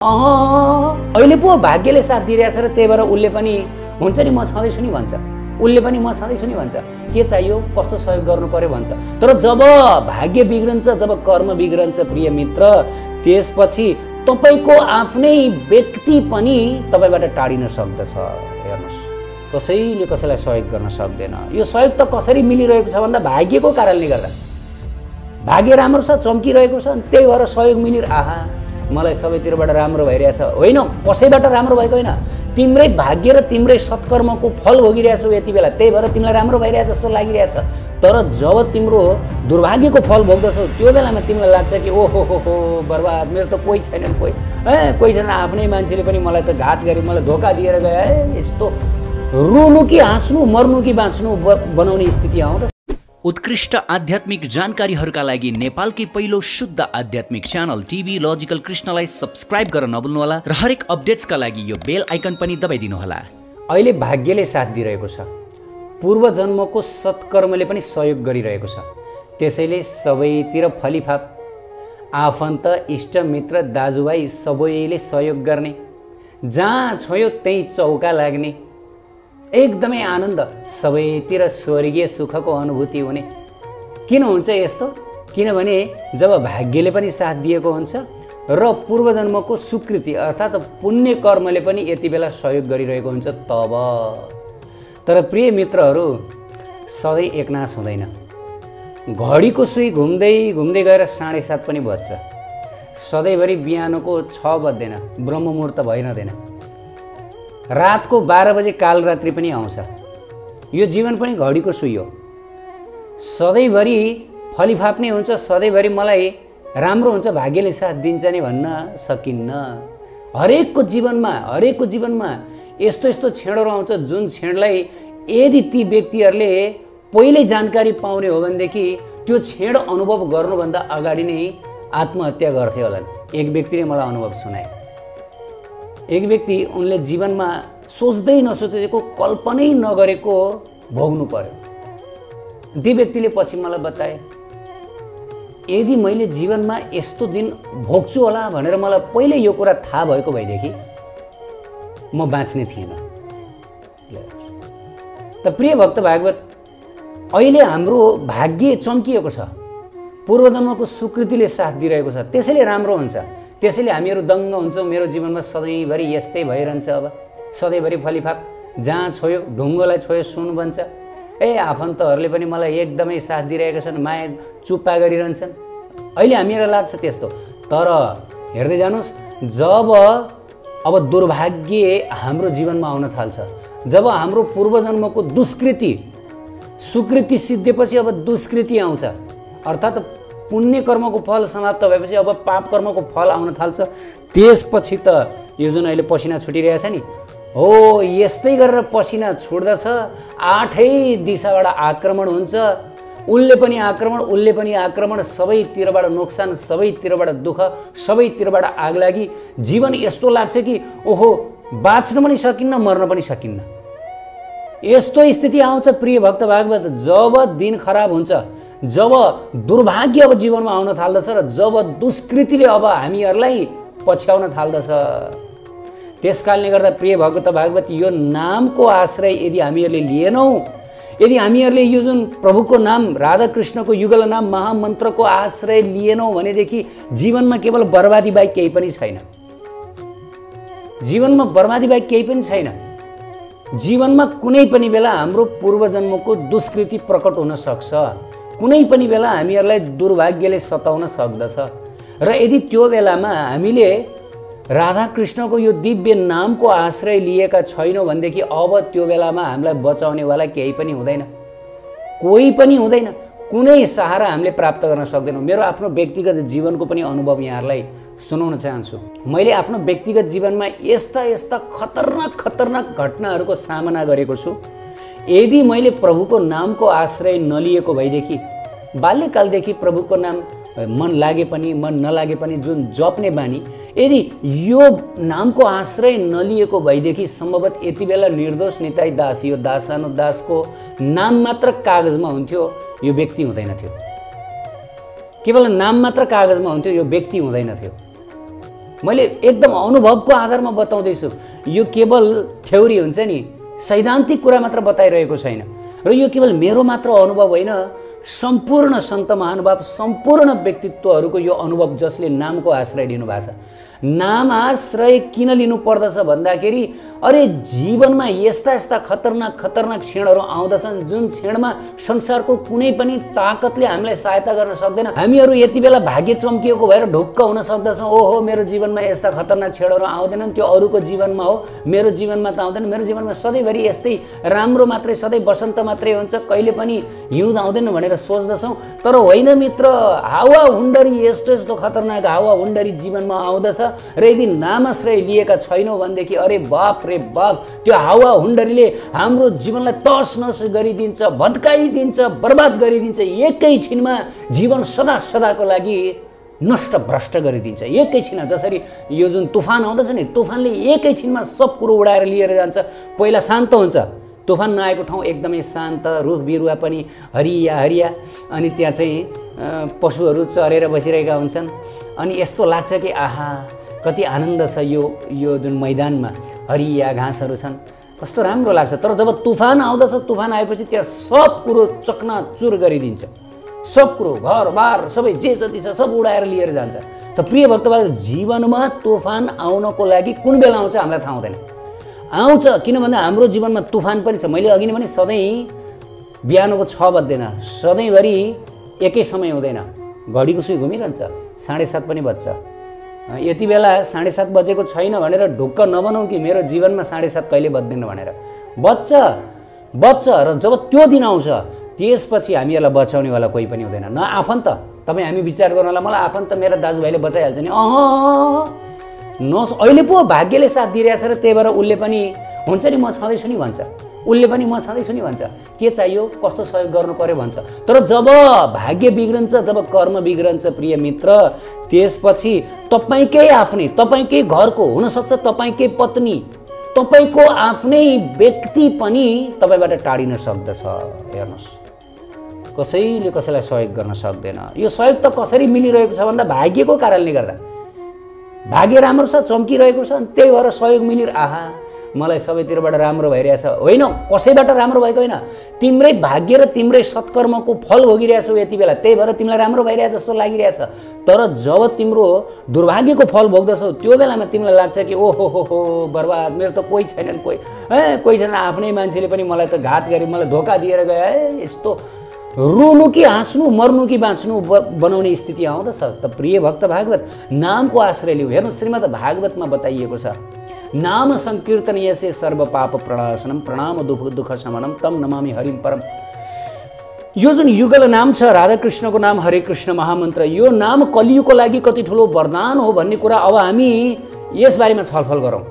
अहिले पो भाग्यले साथ दिइरहेछ र त्यही भएर उसले पनि हुन्छ नि म छँदैछु नि भन्छ, उसले पनि म छँदैछु नि भन्छ, के चाहियो कस्तो सहयोग गर्नु पर्यो भन्छ। तर जब भाग्य बिग्रन्छ, जब कर्म बिग्रन्छ प्रिय मित्र, त्यसपछि तपाईको आफ्नै व्यक्ति पनि तपाईबाट टाढिन सक्दछ। हेर्नुस्, कसैले कसैलाई सहयोग गर्न सक्दैन। यो सहयोग त कसरी मिलिरहेको छ भन्दा भाग्यको कारणले गर्दा। भाग्य राम्रो छ, चम्किरहेको छ, त्यही भएर सहयोग आहा मलाई सबैतिरबाट राम्रो भइरहेछ। होइन, कसैबाट राम्रो भएको होइन, तिम्रै भाग्य र तिम्रै सत्कर्मको फल भोगिरहेछौ यति बेला, त्यही भएर तिमीलाई राम्रो भइरहेछ जस्तो लागिरहेछ। तर जब तिम्रो दुर्भाग्यको फल भोग्दछौ त्यो बेलामा तिमीलाई लाग्छ कि ओहो हो बर्बाद, मेरो त कोही छैन, कोही छैन, आफ्नै मान्छेले पनि मलाई त घात गरे, मलाई धोका दिएर गए। यस्तो रुनु कि हाँस्नु, मर्नु कि बाँच्नु बनाउने स्थिति आउँछ। उत्कृष्ट आध्यात्मिक जानकारीहरूका लागि नेपालकै पहिलो शुद्ध आध्यात्मिक च्यानल टिभी लजिकल कृष्णलाई सब्स्क्राइब गर्न नभुल्नुहोला र हरेक अपडेट्सका लागि यो बेल आइकन पनि दबाइदिनुहोला। अहिले भाग्यले साथ दिइरहेको छ, पूर्व जन्मको सत्कर्मले पनि सहयोग गरिरहेको छ। त्यसैले सबैतिर फलिफाप, आफन्त इष्टमित्र दाजुभाइ सबैले सहयोग गर्ने, जहाँ छोयो त्यही चौका लाग्ने, एकदमै आनन्द, सबैतिर स्वर्गीय सुखको अनुभूति हुने। किन हुन्छ यस्तो? किनभने जब भाग्यले पनि साथ दिएको हुन्छ र पूर्वजन्मको स्वीकृति अर्थात् पुण्य कर्मले पनि यति बेला सहयोग गरिरहेको हुन्छ तब। तर प्रिय मित्रहरू, सधैँ एकनाश हुँदैन। घडीको सुई घुम्दै घुम्दै गएर 7:30 पनि बज्छ। सधैँभरि बिहानको 6 बज्दैन, ब्रह्ममुहूर्त भइरहँदैन। रातको 12 बजे कालरात्रि पनि आउँछ। यो जीवन पनि घडीको सुई हो। सधैँभरि फलिफाप नै हुन्छ, सधैँभरि मलाई राम्रो हुन्छ, भाग्यले साथ दिन्छ नि भन्न सकिन्न। हरेकको जीवनमा यस्तो यस्तो क्षणहरू आउँछ जुन क्षणलाई यदि ती व्यक्तिहरूले पहिल्यै जानकारी पाउने हो भनेदेखि त्यो क्षण अनुभव गर्नुभन्दा अगाडि नै आत्महत्या गर्थे होलान्। एक व्यक्तिले मलाई अनुभव सुनाए। एक व्यक्ति उनले जीवनमा सोच्दै नसोचेको, कल्पनै नगरेको भोग्नु पर्यो। ती व्यक्तिले पछि मलाई बताए, यदि मैले जीवनमा यस्तो दिन भोग्छु होला भनेर मलाई पहिले यो कुरा थाहा भएको भएदेखि म बाँच्ने थिएन। त प्रिय भक्त भागवत, अहिले हाम्रो भाग्य चम्किएको छ, पूर्वजन्मको स्वीकृतिले साथ दिइरहेको छ, त्यसैले राम्रो हुन्छ। त्यसैले हामीहरू दङ्ग हुन्छौँ। मेरो जीवनमा सधैँभरि यस्तै भइरहन्छ। अब सधैँभरि फलिफाप, जहाँ छोयो ढुङ्गोलाई छोयो सुन बन्छ। आफन्तहरूले पनि मलाई एकदमै साथ दिइरहेका छन्, माया चुप्पा गरिरहन्छन्। अहिले हामीलाई लाग्छ त्यस्तो। तर हेर्दै जानुहोस्, जब अब दुर्भाग्य हाम्रो जीवनमा आउन थाल्छ, जब हाम्रो पूर्वजन्मको दुष्कृति सुकृति सिद्धिएपछि अब दुष्कृति आउँछ, अर्थात् पुण्य कर्मको फल समाप्त भएपछि अब पाप कर्मको फल आउन थाल्छ। त्यसपछि त यो जुन अहिले पसिना छुटिरहेछ नि, हो यस्तै गरेर पसिना छुट्दछ। 8 दिशाबाट आक्रमण हुन्छ। उसले पनि आक्रमण, सबैतिरबाट नोक्सान, सबैतिरबाट दुःख, सबैतिरबाट आगलागी। जीवन यस्तो लाग्छ कि ओहो बाँच्न पनि सकिन्न, मर्न पनि सकिन्न। यस्तो स्थिति आउँछ प्रिय भक्त भागवत। जब दिन खराब हुन्छ, जब दुर्भाग्य अब जीवनमा आउन थाल्दछ र जब दुष्कृतिले अब हामीहरूलाई पछ्याउन थाल्दछ, त्यसकारणले गर्दा प्रिय भक्त भागवत, यो नामको आश्रय यदि हामीहरूले लिएनौँ, यदि हामीहरूले यो जुन प्रभुको नाम, राधा कृष्णको युगल नाम महामन्त्रको आश्रय लिएनौँ भनेदेखि जीवनमा केवल बर्बादी बाहेक केही पनि छैन। जीवनमा बर्बादी बाहेक केही पनि छैन। जीवनमा कुनै पनि बेला हाम्रो पूर्वजन्मको दुष्कृति प्रकट हुन सक्छ। कुनै पनि बेला हामीहरूलाई दुर्भाग्यले सताउन सक्दछ। र यदि त्यो बेलामा हामीले राधा कृष्णको यो दिव्य नामको आश्रय लिएका छैनौँ भनेदेखि अब त्यो बेलामा हामीलाई बचाउनेवाला केही पनि हुँदैन, कोही पनि हुँदैन। कुनै सहारा हामीले प्राप्त गर्न सक्दैनौँ। मेरो आफ्नो व्यक्तिगत जीवनको पनि अनुभव यहाँहरूलाई सुनाउन चाहन्छु। मैले आफ्नो व्यक्तिगत जीवनमा यस्ता खतरनाक घटनाहरूको सामना गरेको छु। यदि मैले प्रभुको नामको आश्रय नलिएको भएदेखि, बाल्यकालदेखि प्रभुको नाम मन लागे पनि मन नलागे पनि जुन जप्ने बानी, यदि यो नामको आश्रय नलिएको भएदेखि सम्भवत यति बेला निर्दोष निताई दास, यो दासानुदासको नाम मात्र कागजमा हुन्थ्यो, यो व्यक्ति हुँदैन थियो। केवल नाम मात्र कागजमा हुन्थ्यो, यो व्यक्ति हुँदैन थियो। मैले एकदम अनुभवको आधारमा बताउँदैछु। यो केवल थ्योरी हुन्छ नि, सैद्धान्तिक कुरा मात्र बताइरहेको छैन। र यो केवल मेरो मात्र अनुभव होइन, सम्पूर्ण सन्त महानुभाव, सम्पूर्ण व्यक्तित्वहरूको यो अनुभव जसले नामको आश्रय लिनु भएको छ। नाम आश्रय किन लिनु पर्दछ भन्दाखेरि अरे जीवनमा यस्ता यस्ता खतरनाक खतरनाक क्षणहरू आउँदछन् जुन क्षणमा संसारको कुनै पनि ताकतले हामीलाई सहायता गर्न सक्दैन। हामीहरू यति बेला भाग्य चम्किएको भएर ढुक्क हुन सक्दछौँ, ओहो मेरो जीवनमा यस्ता खतरनाक क्षणहरू आउँदैनन्, त्यो अरूको जीवनमा हो, मेरो जीवनमा त आउँदैन। मेरो जीवनमा सधैँभरि यस्तै राम्रो मात्रै, सधैँ बसन्त मात्रै हुन्छ, कहिले पनि हिउँद आउँदैन भनेर सोच्दछौँ। तर होइन मित्र, हावा हुन्डरी यस्तो यस्तो खतरनाक हावा हुन्डरी जीवनमा आउँदछ र यदि नामाश्रय लिएका छैनौँ भनेदेखि अरे बाप रे बाप, त्यो हावा हुन्डरीले हाम्रो जीवनलाई तस नस गरिदिन्छ, भत्काइदिन्छ, बर्बाद गरिदिन्छ। एकैछिनमा जीवन सदा सदाको लागि नष्ट भ्रष्ट गरिदिन्छ एकैछिनमा। जसरी यो जुन तुफान आउँदछ नि, तुफानले एकैछिनमा सब कुरो उडाएर लिएर जान्छ। पहिला शान्त हुन्छ, तुफान नआएको ठाउँ एकदमै शान्त, रुख बिरुवा पनि हरिया हरिया, अनि त्यहाँ चाहिँ पशुहरू चरेर बसिरहेका हुन्छन्। अनि यस्तो लाग्छ कि आहा कति आनन्द छ यो जुन मैदानमा हरिया घाँसहरू छन्, कस्तो राम्रो लाग्छ। तर जब तुफान आउँदछ, तुफान आएपछि त्यहाँ सब कुरो चकनाचुर गरिदिन्छ, सब कुरो घरबार सबै जे जति छ सब उडाएर लिएर जान्छ। त प्रिय भक्तभाइ, जीवनमा तुफान आउनको लागि कुन बेला आउँछ हामीलाई थाहा हुँदैन। आउँछ किन भन्दा हाम्रो जीवनमा तुफान पनि छ। मैले अघि नै भने सधैँ बिहानको 6 बज्दैन, सधैँभरि एकै समय हुँदैन। घडीको सुई घुमिरहन्छ, 7:30 पनि बज्छ। यति बेला 7:30 बजेको छैन भनेर ढुक्क नबनाऊ कि मेरो जीवनमा 7:30 कहिले बज्दैन भनेर। बज्छ र जब त्यो दिन आउँछ त्यसपछि हामीहरूलाई बचाउनेवाला कोही पनि हुँदैन। न आफन्त, तपाईँ हामी विचार गर्नु होला मलाई आफन्त मेरा दाजुभाइले बचाइहाल्छ नि, अहिले पो भाग्यले साथ दिइरहेछ र त्यही भएर उसले पनि हुन्छ नि म छँदैछु नि भन्छ, उसले पनि म छँदैछु नि भन्छ, के चाहियो कस्तो सहयोग गर्नु पर्यो भन्छ। तर जब भाग्य बिग्रन्छ, जब कर्म बिग्रन्छ प्रिय मित्र, त्यसपछि तपाईँकै आफ्नै, तपाईँकै घरको, हुनसक्छ तपाईँकै पत्नी, तपाईँको आफ्नै व्यक्ति पनि तपाईँबाट टाढिन सक्दछ। हेर्नुहोस्, कसैले कसैलाई सहयोग गर्न सक्दैन। यो सहयोग त कसरी मिलिरहेको छ भन्दा भाग्यको कारणले गर्दा। भाग्य राम्रो छ, चम्किरहेको छ, त्यही भएर सहयोग आहा मलाई सबैतिरबाट राम्रो भइरहेछ। होइन, कसैबाट राम्रो भएको होइन, तिम्रै भाग्य र तिम्रै सत्कर्मको फल भोगिरहेछौ यति बेला, त्यही भएर तिमीलाई राम्रो भइरहेछ जस्तो लागिरहेछ। तर जब तिम्रो दुर्भाग्यको फल भोग्दछौ त्यो बेलामा तिमीलाई लाग्छ कि ओहो हो बर्बाद, मेरो त कोही छैनन्, कोही छैन, आफ्नै मान्छेले पनि मलाई त घात गरे, मलाई धोका दिएर गयो। यस्तो रुनु कि हाँस्नु, मर्नु कि बाँच्नु बनाउने स्थिति आउँदछ। त प्रिय भक्त भागवत, नामको आश्रय लिऊ। हेर्नु, श्रीमद् भागवतमा बताइएको छ, नाम संकीर्तन यसे सर्व पाप प्रणाशनम प्रणाम दुख शमनम तम नमामि हरिम परम। यो जुन युगल नाम छ, राधा कृष्णको नाम, हरे कृष्ण महामन्त्र, यो नाम कलियुगको लागि कति ठुलो वरदान हो भन्ने कुरा अब हामी यसबारेमा छलफल गरौँ।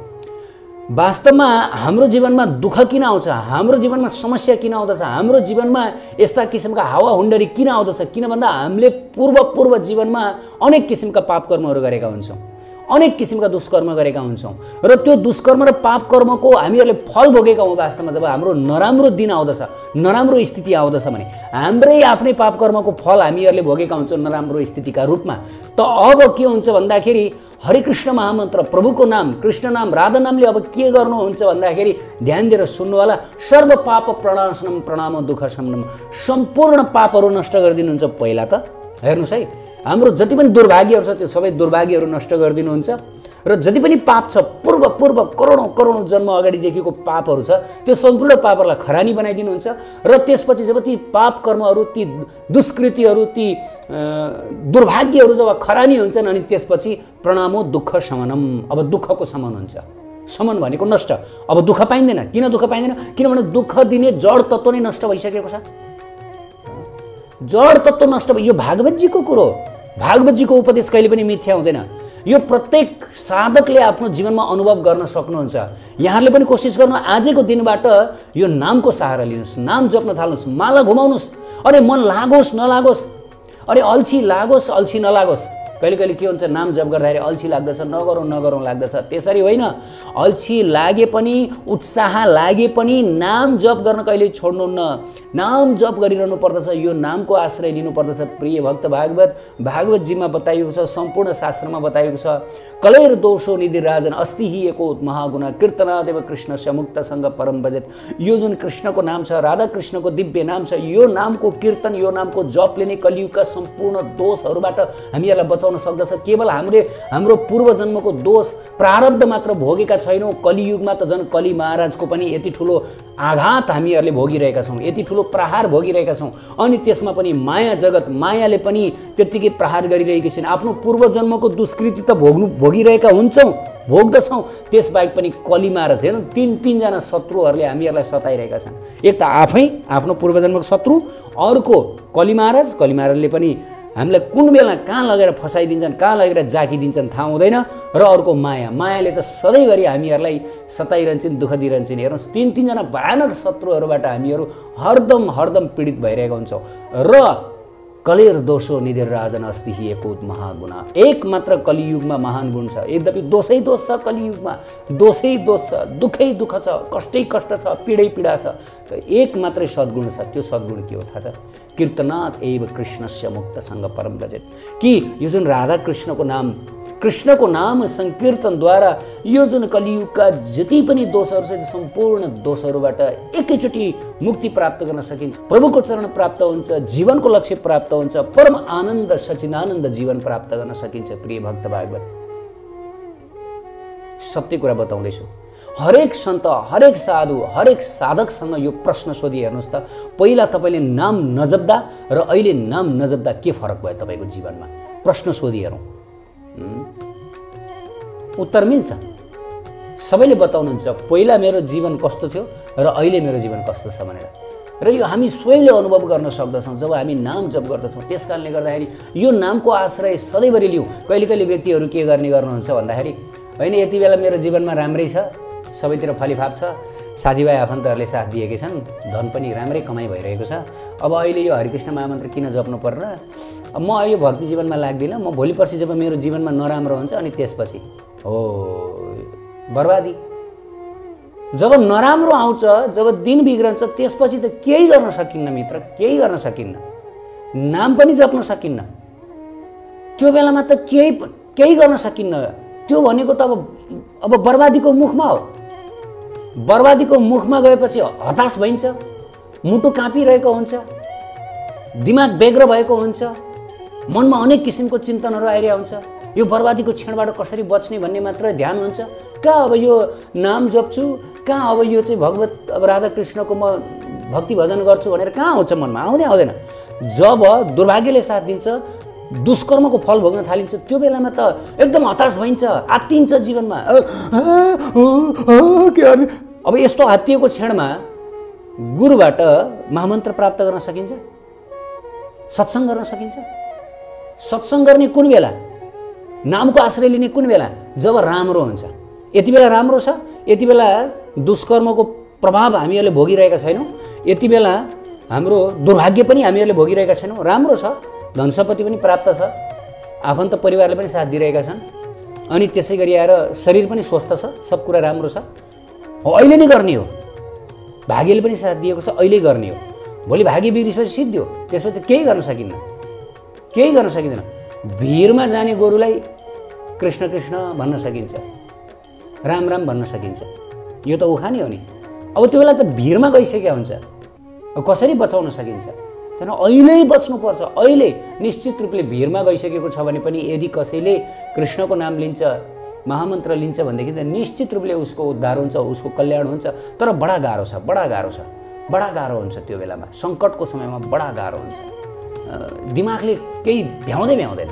वास्तवमा हाम्रो जीवनमा दुःख किन आउँछ, हाम्रो जीवनमा समस्या किन आउँदछ, हाम्रो जीवनमा यस्ता किसिमका हावा हुन्डरी किन आउँदछ, किन भन्दा हामीले पूर्व जीवनमा अनेक किसिमका पाप कर्महरू गरेका हुन्छौँ, अनेक किसिमका दुष्कर्म गरेका हुन्छौँ र त्यो दुष्कर्म र पाप कर्मको हामीहरूले फल भोगेका हौँ। वास्तवमा जब हाम्रो नराम्रो दिन आउँदछ, नराम्रो स्थिति आउँदछ भने हाम्रै आफ्नै पाप कर्मको फल हामीहरूले भोगेका हुन्छौँ नराम्रो स्थितिका रूपमा। त अब के हुन्छ भन्दाखेरि हरे कृष्ण महामन्त्र, प्रभुको नाम, कृष्ण नाम, राधा नामले अब के गर्नुहुन्छ भन्दाखेरि ध्यान दिएर सुन्नु होला। सर्व पाप प्रणाशनम प्रणाम दुख शमनम, सम्पूर्ण पापहरू नष्ट गरिदिनुहुन्छ। पहिला त हेर्नुहोस् है, हाम्रो जति पनि दुर्भाग्यहरू छ त्यो सबै दुर्भाग्यहरू नष्ट गरिदिनुहुन्छ र जति पनि पाप छ, पूर्व करोडौँ जन्म अगाडिदेखिको पापहरू छ, त्यो सम्पूर्ण पापहरूलाई खरानी बनाइदिनुहुन्छ। र त्यसपछि जब ती पाप कर्महरू, ती दुष्कृतिहरू, ती दुर्भाग्यहरू जब खरानी हुन्छन् अनि त्यसपछि प्रणामो दुःख शमनम, अब दुःखको शमन हुन्छ। शमन भनेको नष्ट, अब दुःख पाइँदैन। किन दुःख पाइँदैन? किनभने दुःख दिने जड तत्त्व नै नष्ट भइसकेको छ। जड तत्त्व नष्ट भयो। यो भागवतजीको कुरो, भागवतजीको उपदेश कहिले पनि मिथ्या हुँदैन। यो प्रत्येक साधकले आफ्नो जीवनमा अनुभव गर्न सक्नुहुन्छ। यहाँहरूले पनि कोसिस गर्नु, आजको दिनबाट यो नामको सहारा लिनुहोस्, नाम जप्न थाल्नुहोस्, माला घुमाउनुहोस्। अरे मन लागोस् नलागोस्, अरे अल्छी लागोस् अल्छी नलागोस्, कहिले कहिले के हुन्छ, नाम जप गर्दाखेरि अल्छी लाग्दछ, नगरौँ लाग्दछ। त्यसरी होइन, अल्छी लागे पनि उत्साह लागे पनि नाम जप गर्न कहिले छोड्नुहुन्न, नाम जप गरिरहनु पर्दछ, यो नामको आश्रय लिनुपर्दछ। प्रिय भक्त भागवतजीमा बताइएको छ, सम्पूर्ण शास्त्रमा बताइएको छ, कलेर दोषो निधि राजन अस्ति हि एको महागुण कीर्तनादेव कृष्णस्य मुक्त सङ्ग परम भजत। यो जुन कृष्णको नाम छ, राधा कृष्णको दिव्य नाम छ, यो नामको कीर्तन, यो नामको जपले नै कलियुगका सम्पूर्ण दोषहरूबाट हामीहरूलाई बचाउन सक्दछ। केवल हाम्रो पूर्व जन्मको दोष प्रारब्ध मात्र भोगेका छैनौँ, कलियुगमा त झन् कली महाराजको पनि यति ठुलो आघात हामीहरूले भोगिरहेका छौँ, यति ठुलो प्रहार भोगिरहेका छौँ। अनि त्यसमा पनि माया जगत, मायाले पनि त्यत्तिकै प्रहार गरिरहेकी छिन्। आफ्नो पूर्व जन्मको दुष्कृति त भोगिरहेका हुन्छौँ, भोग्दछौँ, त्यसबाहेक पनि कली महाराज हेर्नु, तीनजना शत्रुहरूले हामीहरूलाई सताइरहेका छन्। एक त आफै आफ्नो पूर्व जन्मको शत्रु, अर्को कली महाराजले पनि हामीलाई कुन बेला कहाँ लगेर फसाइदिन्छन्, कहाँ लगेर जाकिदिन्छन् थाहा हुँदैन, र अर्को मायाले त सधैँभरि हामीहरूलाई सताइरहन्छन्, दुःख दिइरहन्छन्। हेर्नुहोस्, तीनजना भयानक शत्रुहरूबाट हामीहरू हरदम पीडित भइरहेका हुन्छौँ। र कलेर दोषो निधि राजन अस्ति हि एको महागुण, एक मात्र कलियुगमा महान गुण छ। यद्यपि दोषै दोष छ, कलियुगमा दोषै दोष छ, दुःखै दुःख छ, कष्टै कष्ट छ, पीडै पीडा छ, एक मात्रै सद्गुण छ। त्यो सद्गुण के हो थाहा छ? कीर्तनात् एव कृष्णस्य मुक्त सङ्ग परम भजत। कि यो जुन राधा कृष्णको नाम संकीर्तनद्वारा यो जुन कलियुगका जति पनि दोषहरू छ, त्यो सम्पूर्ण दोषहरूबाट एकैचोटि मुक्ति प्राप्त गर्न सकिन्छ, प्रभुको चरण प्राप्त हुन्छ, जीवनको लक्ष्य प्राप्त हुन्छ, परम आनन्द सचिदानन्द जीवन प्राप्त गर्न सकिन्छ। प्रिय भक्त भागवत, सत्य कुरा बताउँदैछु। हरेक सन्त, हरेक साधु, हरेक साधकसँग यो प्रश्न सोधी हेर्नुहोस् त, पहिला तपाईँले नाम नजप्दा र अहिले नाम नजप्दा के फरक भयो तपाईँको जीवनमा? प्रश्न सोधी हेरौँ, उत्तर मिल्छ। सबैले बताउनुहुन्छ पहिला मेरो जीवन कस्तो थियो र अहिले मेरो जीवन कस्तो छ भनेर। र यो हामी स्वयंले अनुभव गर्न सक्दछौँ जब हामी नाम जप गर्दछौँ। त्यस कारणले गर्दाखेरि यो नामको आश्रय सधैँभरि लिउँ। कहिले कहिले व्यक्तिहरू के गर्नुहुन्छ भन्दाखेरि, होइन यति बेला मेरो जीवनमा राम्रै छ, सबैतिर फलिफाप छ, साथीभाइ आफन्तहरूले साथ दिएकै छन्, धन पनि राम्रै कमाइ भइरहेको छ, अब अहिले यो हरिकृष्ण महामन्त्र किन जप्नु पर्ला, म यो भक्ति जीवनमा लाग्दिनँ, म भोलि पर्सि जब मेरो जीवनमा नराम्रो हुन्छ अनि त्यसपछि हो बर्बादी। जब नराम्रो आउँछ, जब दिन बिग्रन्छ, त्यसपछि त केही गर्न सकिन्न मित्र, केही गर्न सकिन्न, नाम पनि जप्न सकिन्न। त्यो बेलामा त केही गर्न सकिन्न। त्यो भनेको त अब बर्बादीको मुखमा हो। बर्बादीको मुखमा गएपछि हताश भइन्छ, मुटु काँपिरहेको हुन्छ, दिमाग बेग्र भएको हुन्छ, मनमा अनेक किसिमको चिन्तनहरू आइरहेको हुन्छ। यो बर्बादीको क्षणबाट कसरी बच्ने भन्ने मात्र ध्यान हुन्छ। कहाँ अब यो नाम जप्छु, कहाँ अब यो चाहिँ भगवत अब राधा कृष्णको म भक्ति भजन गर्छु भनेर कहाँ आउँछ मनमा? आउँदैन। जब दुर्भाग्यले साथ दिन्छ, दुष्कर्मको फल भोग्न थालिन्छ, त्यो बेलामा त एकदम हताश भइन्छ, आत्तिन्छ जीवनमा। अब यस्तो आत्तिएको क्षणमा गुरुबाट महामन्त्र प्राप्त गर्न सकिन्छ, सत्सङ्ग गर्न सकिन्छ। सत्सङ्ग गर्ने कुन बेला? नामको आश्रय लिने कुन बेला? जब राम्रो हुन्छ। यति बेला राम्रो छ, यति बेला दुष्कर्मको प्रभाव हामीहरूले भोगिरहेका छैनौँ, यति बेला हाम्रो दुर्भाग्य पनि हामीहरूले भोगिरहेका छैनौँ, राम्रो छ, धन सम्पत्ति पनि प्राप्त छ, आफन्त परिवारले पनि साथ दिइरहेका छन्, अनि त्यसै गरी आएर शरीर पनि स्वस्थ छ, सब कुरा राम्रो छ, अहिले नै गर्ने हो। भाग्यले पनि साथ दिएको छ, अहिले गर्ने हो। भोलि भाग्य बिग्रिसपछि सिद्धियो, त्यसपछि त केही गर्न सकिन्न, केही गर्न सकिँदैन। भिरमा जाने गोरुलाई कृष्ण कृष्ण भन्न सकिन्छ, राम राम भन्न सकिन्छ, यो त उखानी हो नि। अब त्यो बेला त भिरमा गइसकेका हुन्छ, कसरी बचाउन सकिन्छ? तर अहिले बच्नुपर्छ। अहिले निश्चित रूपले भिरमा गइसकेको छ भने पनि यदि कसैले कृष्णको नाम लिन्छ, महामन्त्र लिन्छ भनेदेखि त निश्चित रूपले उसको उद्धार हुन्छ, उसको कल्याण हुन्छ। तर बडा गाह्रो छ, बडा गाह्रो हुन्छ। त्यो बेलामा सङ्कटको समयमा बडा गाह्रो हुन्छ, दिमागले केही भ्याउँदैन।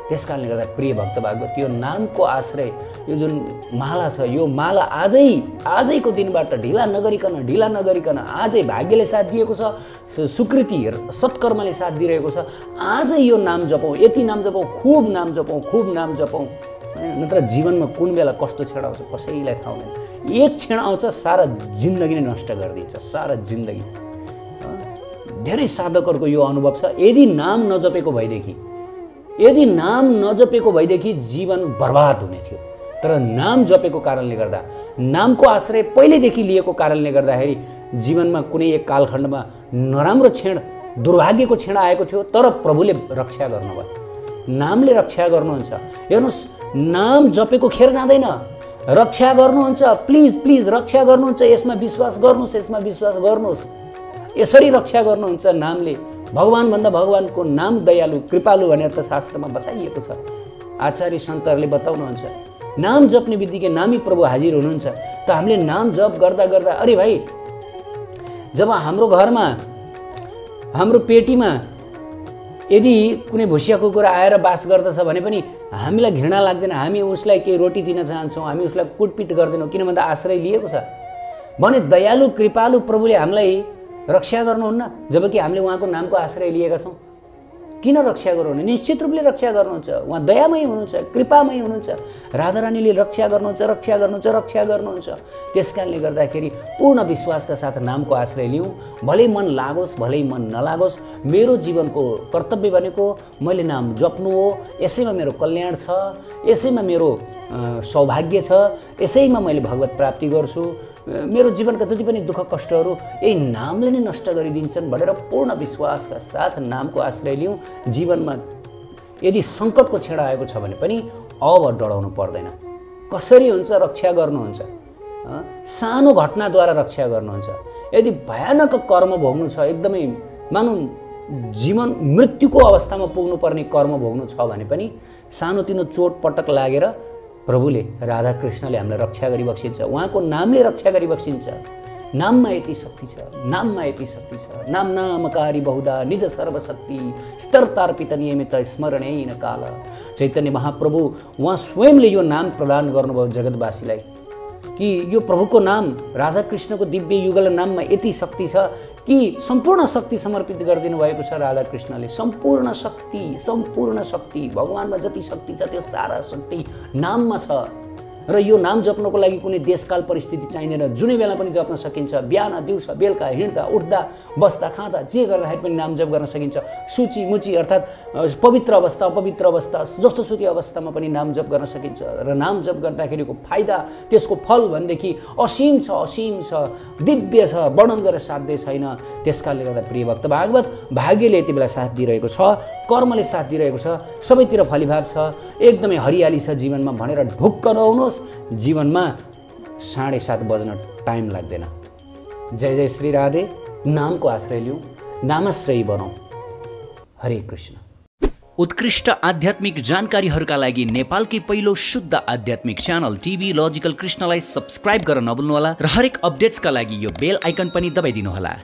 त्यस कारणले गर्दा प्रिय भक्त भागवत, यो नामको आश्रय, यो जुन माला छ, यो माला आजैको दिनबाट ढिला नगरिकन आजै भाग्यले साथ दिएको छ, सुकृति सत्कर्मले साथ दिइरहेको छ, आजै यो नाम जपौँ, यति नाम जपौँ, खूब नाम जपौँ। नत्र जीवनमा कुन बेला कस्तो क्षण आउँछ कसैलाई थाहा हुँदैन। एक क्षण आउँछ, सारा जिन्दगी नै नष्ट गरिदिन्छ, सारा जिन्दगी। धेरै साधकहरूको यो अनुभव छ। यदि नाम नजपेको भएदेखि यदि नाम नजपेको भएदेखि जीवन बर्बाद हुने थियो, तर नाम जपेको कारणले गर्दा, नामको आश्रय पहिल्यैदेखि लिएको कारणले गर्दाखेरि जीवनमा कुनै एक कालखण्डमा नराम्रो क्षण, दुर्भाग्यको क्षण आएको थियो, तर प्रभुले रक्षा गर्नुभयो। नामले रक्षा गर्नुहुन्छ। हेर्नुहोस्, नाम जपेको खेर जाँदैन, रक्षा गर्नुहुन्छ। प्लिज प्लिज रक्षा गर्नुहुन्छ। यसमा विश्वास गर्नुहोस्, यसमा विश्वास गर्नुहोस्। यसरी रक्षा गर्नुहुन्छ नामले। भगवान भन्दा भगवानको नाम दयालु कृपालु भनेर त शास्त्रमा बताइएको छ। आचार्य सन्तहरूले बताउनुहुन्छ, नाम जप्ने बित्तिकै नामी प्रभु हाजिर हुनुहुन्छ। त हामीले नाम जप गर्दा गर्दा, अरे भाइ, जब हाम्रो घरमा, हाम्रो पेटीमा यदि कुनै भुसिया कुकुर आएर बास गर्दछ भने पनि हामीलाई घृणा लाग्दैन, हामी उसलाई केही रोटी दिन चाहन्छौँ, हामी उसलाई कुटपिट गर्दैनौँ, किन भन्दा आश्रय लिएको छ भने। दयालु कृपालु प्रभुले हामीलाई रक्षा गर्नुहुन्न जबकि हामीले उहाँको नामको आश्रय लिएका छौँ। किन रक्षा गर्नुहुन्न? निश्चित रूपले रक्षा गर्नुहुन्छ। उहाँ दयामय हुनुहुन्छ, कृपामय हुनुहुन्छ। राधारानीले रक्षा गर्नुहुन्छ, रक्षा गर्नुहुन्छ, रक्षा गर्नुहुन्छ। त्यस कारणले गर्दाखेरि पूर्ण विश्वासका साथ नामको आश्रय लिउँ। भलै मन लागोस्, भलै मन नलागोस्, मेरो जीवनको कर्तव्य भनेको मैले नाम जप्नु हो। यसैमा मेरो कल्याण छ, यसैमा मेरो सौभाग्य छ, यसैमा मैले भगवत प्राप्ति गर्छु। मेरो जीवनका जति पनि दुःख कष्टहरू यही नामले नै नष्ट गरिदिन्छन् भनेर पूर्ण विश्वासका साथ नामको आश्रय लिउँ। जीवनमा यदि सङ्कटको क्षण आएको छ भने पनि अब डराउनु पर्दैन। कसरी हुन्छ? रक्षा गर्नुहुन्छ। सानो घटनाद्वारा रक्षा गर्नुहुन्छ। यदि भयानक कर्म भोग्नु छ, एकदमै मानौँ जीवन मृत्युको अवस्थामा पुग्नुपर्ने कर्म भोग्नु छ भने पनि सानोतिनो चोट पटक लागेर प्रभुले, राधा कृष्णले हामीलाई रक्षा गरिबक्सिन्छ। उहाँको नामले रक्षा गरिबक्सिन्छ। नाममा यति शक्ति छ, नाममा यति शक्ति छ। नाम नामकारी बहुधा निज सर्वशक्ति स्तरतार्पित नियमित स्मरणेन काल। चैतन्य महाप्रभु उहाँ स्वयंले यो नाम प्रदान गर्नुभयो जगतवासीलाई कि यो प्रभुको नाम, राधा कृष्णको दिव्य युगल नाममा यति शक्ति छ कि सम्पूर्ण शक्ति समर्पित गरिदिनु भएको छ राधा कृष्णले। सम्पूर्ण शक्ति भगवानमा जति शक्ति छ त्यो सारा शक्ति नाममा छ। र यो नाम जप्नको लागि कुनै देशकाल परिस्थिति चाहिँदैन। जुनै बेला पनि जप्न सकिन्छ। बिहान, दिउँसो, बेलुका, हिँड्दा, उठ्दा, बस्दा, खाँदा, जे गर्दाखेरि पनि नाम जप गर्न सकिन्छ। सूची मुची अर्थात् पवित्र अवस्था, अपवित्र अवस्था, जस्तो सुकै अवस्थामा पनि नाम जप गर्न सकिन्छ। र नाम जप गर्दाखेरिको फाइदा, त्यसको फल भनेदेखि असीम छ, दिव्य छ, वर्णन गरेर साध्य छैन। त्यसकारणले गर्दा प्रिय भक्त भागवत, भाग्यले यति बेला साथ दिइरहेको छ, कर्मले साथ दिइरहेको छ, सबैतिर फलिभाव छ, एकदमै हरियाली छ जीवनमा भनेर ढुक्क नहुनुहोस्। जीवनमा 7:30 बज्न टाइम लाग्दैन। जय जय श्री राधे। नामको आश्रय लिउँ, नामाश्रयी बनाऊ। हरे कृष्ण। उत्कृष्ट आध्यात्मिक जानकारीहरूका लागि नेपालकै पहिलो शुद्ध आध्यात्मिक च्यानल टिभी लजिकल कृष्णलाई सब्स्क्राइब गर्न नभुल्नुहोला र हरेक अपडेट्सका लागि यो बेल आइकन पनि दबाइदिनुहोला।